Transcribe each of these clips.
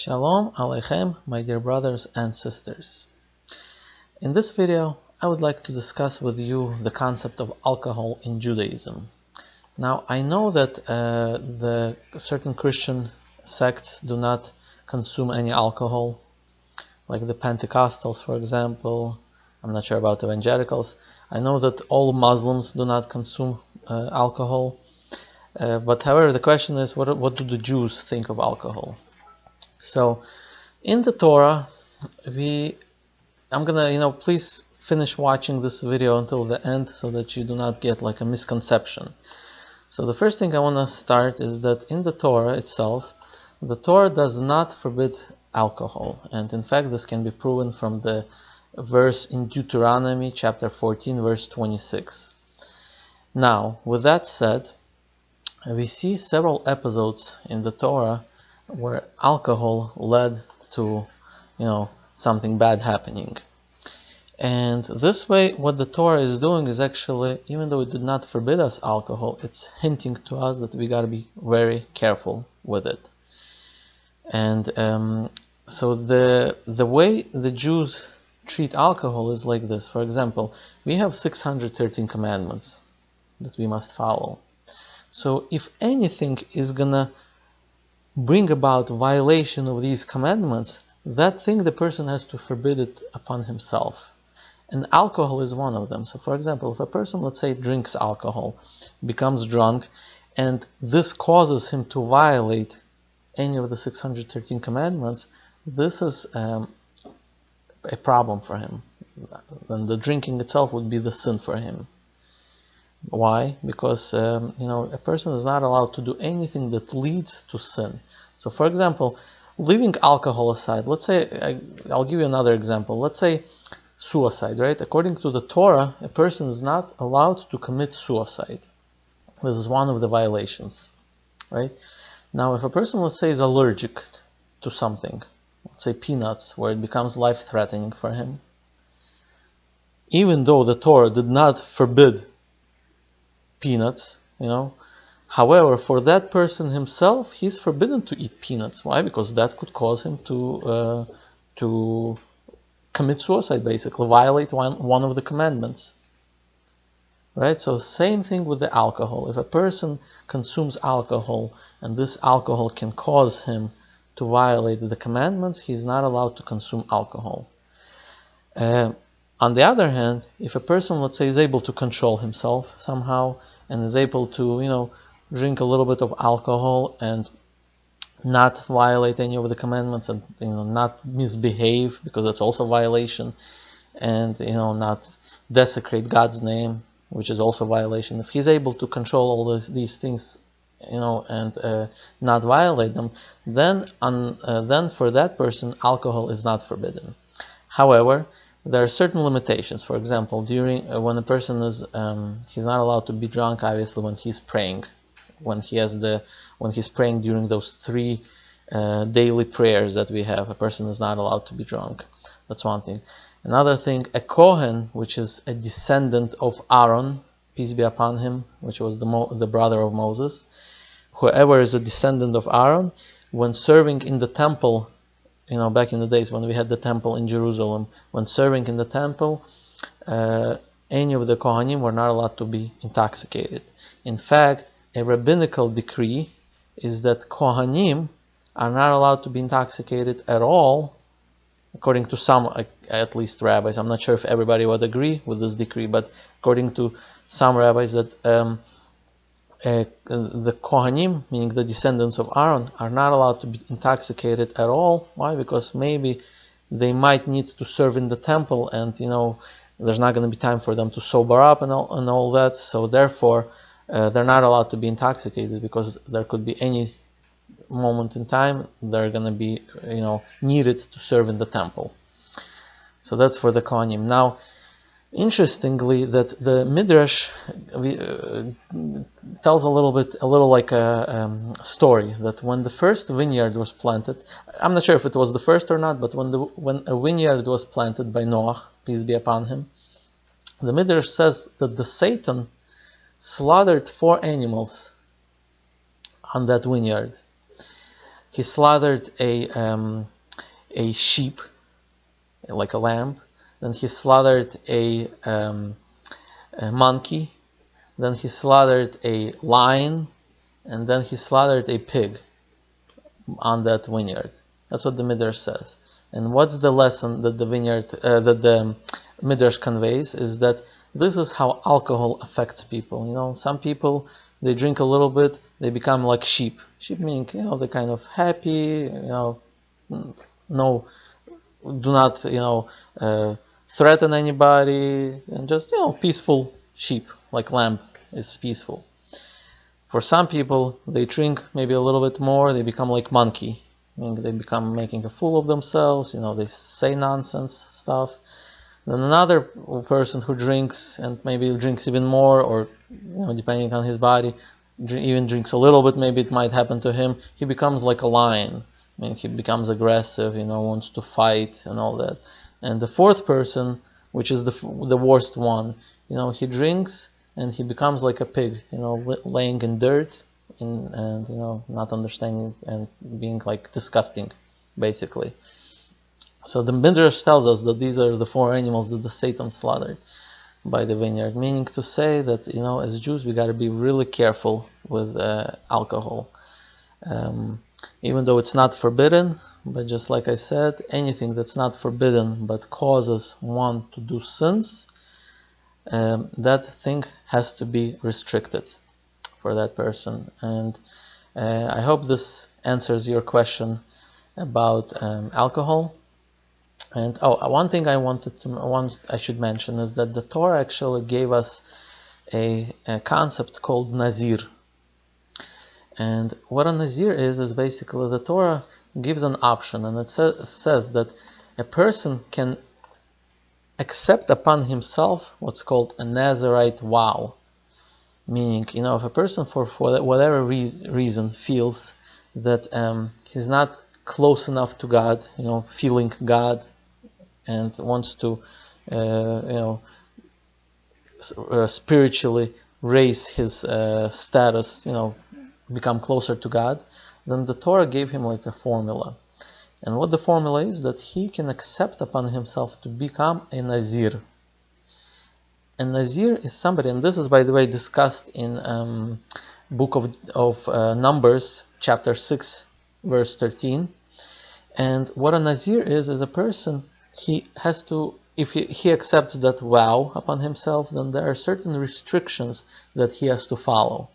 Shalom Aleichem, my dear brothers and sisters. In this video, I would like to discuss with you the concept of alcohol in Judaism. Now, I know that the certain Christian sects do not consume any alcohol, like the Pentecostals, for example. I'm not sure about evangelicals. I know that all Muslims do not consume alcohol. But however, the question is, what do the Jews think of alcohol? So, in the Torah, I'm gonna, please finish watching this video until the end so that you do not get like a misconception. So the first thing I want to start is that in the Torah itself, the Torah does not forbid alcohol. And in fact, this can be proven from the verse in Deuteronomy chapter 14, verse 26. Now, with that said, we see several episodes in the Torah where alcohol led to, something bad happening. And this way, what the Torah is doing is actually, even though it did not forbid us alcohol, it's hinting to us that we gotta be very careful with it. And so the way the Jews treat alcohol is like this. For example, we have 613 commandments that we must follow. So if anything is gonna bring about violation of these commandments, that thing the person has to forbid it upon himself. And alcohol is one of them. So for example, if a person, let's say, drinks alcohol, becomes drunk, and this causes him to violate any of the 613 commandments, this is a problem for him. Then the drinking itself would be the sin for him. Why? Because a person is not allowed to do anything that leads to sin. So for example, leaving alcohol aside, let's say, I'll give you another example. Let's say suicide, right? According to the Torah, a person is not allowed to commit suicide. This is one of the violations, right? Now, if a person, let's say, is allergic to something, let's say peanuts, where it becomes life-threatening for him, even though the Torah did not forbid peanuts, however, for that person himself, he's forbidden to eat peanuts. Why? Because that could cause him to commit suicide, basically, violate one of the commandments. Right? So same thing with the alcohol. If a person consumes alcohol and this alcohol can cause him to violate the commandments, he's not allowed to consume alcohol. On the other hand, if a person, let's say, is able to control himself somehow and is able to, drink a little bit of alcohol and not violate any of the commandments and, not misbehave, because that's also a violation, and, not desecrate God's name, which is also a violation. If he's able to control all these things, and not violate them, then for that person, alcohol is not forbidden. However, there are certain limitations. For example, when a person is, he's not allowed to be drunk, obviously, when he's praying. When he's praying during those 3 daily prayers that we have, a person is not allowed to be drunk. That's one thing. Another thing, a Kohen, which is a descendant of Aaron, peace be upon him, which was the brother of Moses, whoever is a descendant of Aaron, when serving in the temple, back in the days when we had the temple in Jerusalem, when serving in the temple, any of the Kohanim were not allowed to be intoxicated. In fact, a rabbinical decree is that Kohanim are not allowed to be intoxicated at all, according to some, at least, rabbis. I'm not sure if everybody would agree with this decree, but according to some rabbis, that the Kohanim, meaning the descendants of Aaron, are not allowed to be intoxicated at all. Why? Because maybe they might need to serve in the temple, and there's not going to be time for them to sober up and all that. So therefore, they're not allowed to be intoxicated, because there could be any moment in time they're going to be needed to serve in the temple. So that's for the Kohanim. Now, interestingly, that the Midrash tells a little like a story, that when the first vineyard was planted, I'm not sure if it was the first or not, but when a vineyard was planted by Noah, peace be upon him, the Midrash says that the Satan slaughtered 4 animals on that vineyard. he slaughtered a sheep, like a lamb. Then he slaughtered a monkey. Then he slaughtered a lion, and then he slaughtered a pig on that vineyard. That's what the Midrash says. And what's the lesson that the Midrash conveys is that this is how alcohol affects people. You know, some people, they drink a little bit, they become like sheep. Sheep meaning, you know, they're kind of happy, you know, no, do not, you know, threaten anybody, and just, you know, peaceful sheep, like lamb is peaceful. For some people, they drink maybe a little bit more, they become like monkey. I mean, they become making a fool of themselves, you know, they say nonsense stuff. Then another person who drinks, and maybe drinks even more, or, you know, depending on his body, even drinks a little bit, maybe it might happen to him, he becomes like a lion. I mean, he becomes aggressive, you know, wants to fight and all that. And the fourth person, which is the worst one, you know, he drinks and he becomes like a pig, you know, laying in dirt and you know, not understanding and being like disgusting, basically. So the Midrash tells us that these are the four animals that the Satan slaughtered by the vineyard, meaning to say that, you know, as Jews we got to be really careful with alcohol. Even though it's not forbidden, but just like I said, anything that's not forbidden but causes one to do sins, that thing has to be restricted for that person. And I hope this answers your question about alcohol. And one thing I should mention is that the Torah actually gave us a concept called Nazir. And what a Nazir is basically the Torah gives an option, and it says that a person can accept upon himself what's called a Nazirite vow. Meaning, you know, if a person for whatever reason feels that he's not close enough to God, you know, feeling God, and wants to, you know, spiritually raise his status, you know, become closer to God, then the Torah gave him like a formula. And what the formula is, that he can accept upon himself to become a Nazir. A Nazir is somebody, and this is, by the way, discussed in book of Numbers, chapter 6, verse 13. And what a Nazir is a person, he has to, if he accepts that vow upon himself, then there are certain restrictions that he has to follow.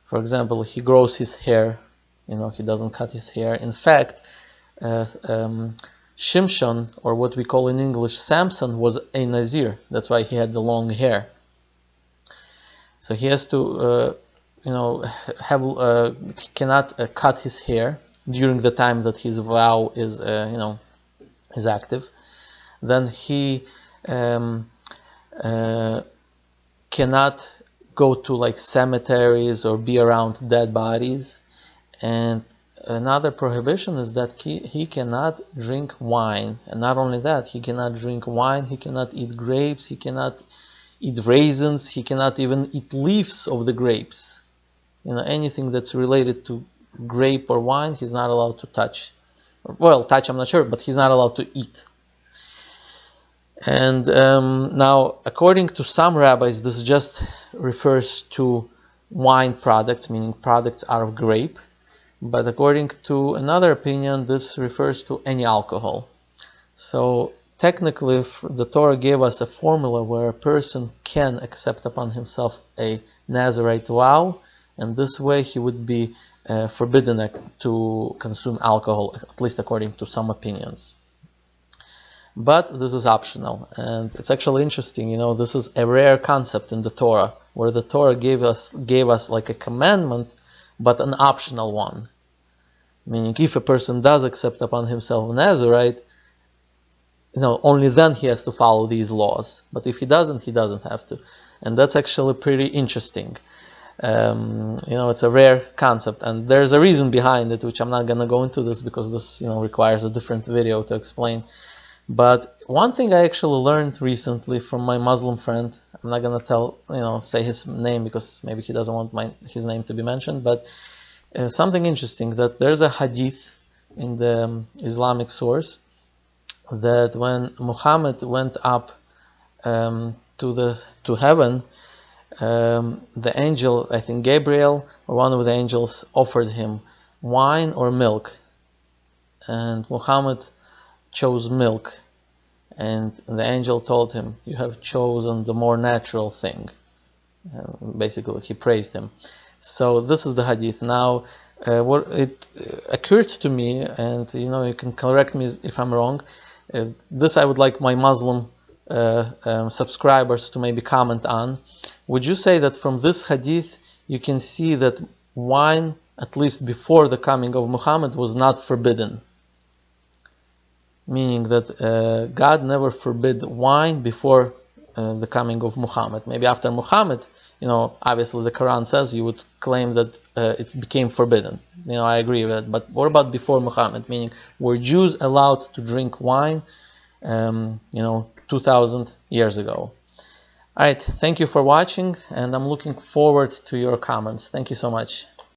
For example, he grows his hair, you know, he doesn't cut his hair. In fact, Shimshon, or what we call in English Samson, was a Nazir. That's why he had the long hair. So he has to, you know, he cannot cut his hair during the time that his vow is, you know, is active. Then he cannot go to like cemeteries or be around dead bodies. And another prohibition is that he cannot drink wine. And not only that, he cannot drink wine, he cannot eat grapes, he cannot eat raisins, he cannot even eat leaves of the grapes. You know, anything that's related to grape or wine, he's not allowed to touch. Well, touch, I'm not sure, but he's not allowed to eat. And now, according to some rabbis, this just refers to wine products, meaning products out of grape. But according to another opinion, this refers to any alcohol. So technically, the Torah gave us a formula where a person can accept upon himself a Nazirite vow, and this way he would be forbidden to consume alcohol, at least according to some opinions. But this is optional, and it's actually interesting, you know, this is a rare concept in the Torah, where the Torah gave us like a commandment, but an optional one. Meaning, if a person does accept upon himself a Nazirite, you know, only then he has to follow these laws. But if he doesn't have to. And that's actually pretty interesting. You know, it's a rare concept, and there's a reason behind it, which I'm not gonna go into this because this, you know, requires a different video to explain. But one thing I actually learned recently from my Muslim friend, I'm not gonna say his name because maybe he doesn't want his name to be mentioned, but something interesting, that there's a hadith in the Islamic source that when Muhammad went up to heaven, the angel, I think Gabriel or one of the angels, offered him wine or milk, and Muhammad chose milk, and the angel told him, "You have chosen the more natural thing." Basically, he praised him. So this is the hadith. Now, what it occurred to me, and you can correct me if I'm wrong. This I would like my Muslim subscribers to maybe comment on. Would you say that from this hadith you can see that wine, at least before the coming of Muhammad, was not forbidden? Meaning that God never forbid wine before the coming of Muhammad. Maybe after Muhammad, obviously the Quran says, you would claim that it became forbidden. I agree with that. But what about before Muhammad? Meaning, were Jews allowed to drink wine 2000 years ago? Alright, thank you for watching, and I'm looking forward to your comments. Thank you so much.